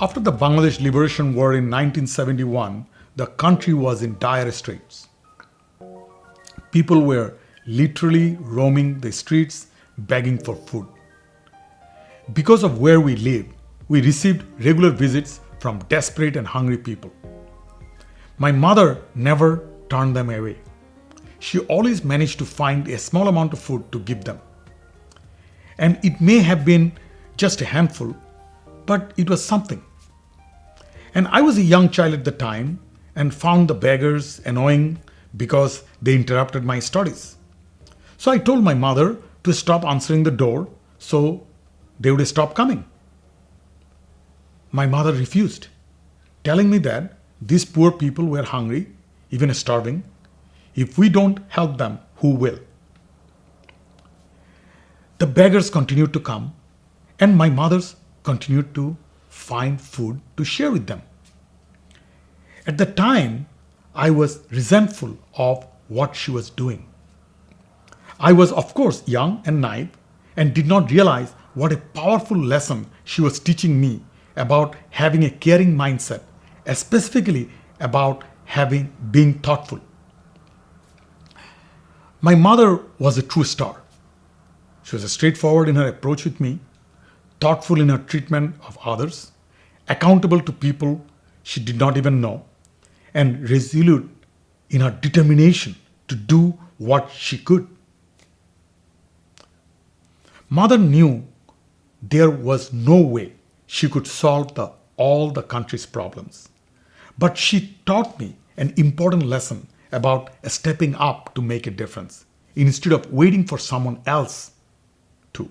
After the Bangladesh Liberation War in 1971, the country was in dire straits. People were literally roaming the streets begging for food. Because of where we lived, we received regular visits from desperate and hungry people. My mother never turned them away. She always managed to find a small amount of food to give them. And it may have been just a handful, but it was something. And I was a young child at the time and found the beggars annoying because they interrupted my studies. So I told my mother to stop answering the door so they would stop coming. My mother refused, telling me that these poor people were hungry, even starving. If we don't help them, who will? The beggars continued to come, and my mothers continued to find food to share with them. At the time, I was resentful of what she was doing. I was, of course, young and naive and did not realize what a powerful lesson she was teaching me about having a caring mindset, specifically about being thoughtful. My mother was a true star. She was straightforward in her approach with me, thoughtful in her treatment of others, accountable to people she did not even know, and resolute in her determination to do what she could. Mother knew there was no way she could solve all the country's problems. But she taught me an important lesson about stepping up to make a difference instead of waiting for someone else to.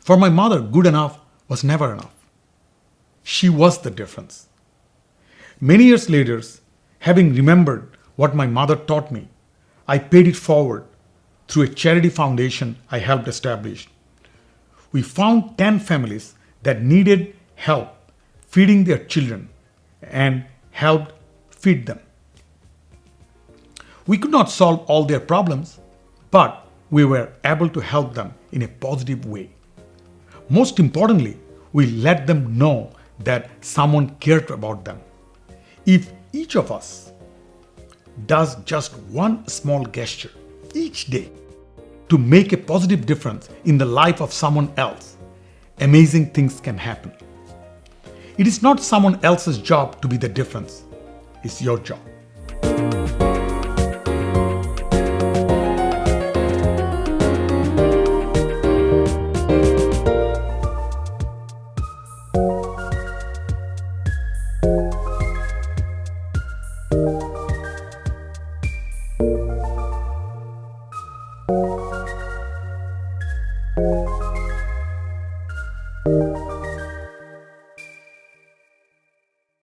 For my mother, good enough was never enough. She was the difference. Many years later, having remembered what my mother taught me, I paid it forward through a charity foundation I helped establish. We found 10 families that needed help feeding their children and helped feed them. We could not solve all their problems, but we were able to help them in a positive way. Most importantly, we let them know that someone cared about them. If each of us does just one small gesture each day to make a positive difference in the life of someone else, amazing things can happen. It is not someone else's job to be the difference. It's your job.